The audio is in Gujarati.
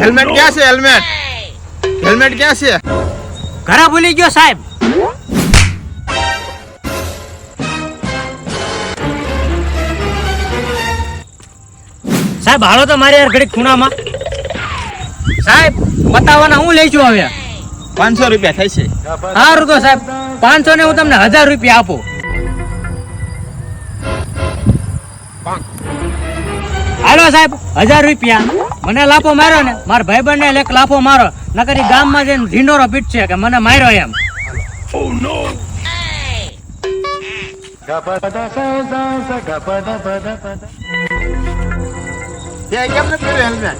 હેલ્મેટ ક્યાં છે? હેલ્મેટ ક્યાં છે? ઘરે ભૂલી ગયો સાહેબ. સાહેબ હાલો તો મારી યાર ઘડીક ખૂણામાં. સાહેબ બતાવવાના હું લઈ છું હવે. 500 રૂપિયા થાય છે. સારું તો સાહેબ 500 ને હું તમને 1000 રૂપિયા આપું. હાલો સાહેબ 1000 રૂપિયા. મને લાફો માર્યો ને મારા ભાઈબંધ ને એક લાફો મારો નકર ઈ ગામમાં જઈને ઢીંડોરો પીટશે કે મને માર્યો એમ. કેમ નથી હેલ્મેટ?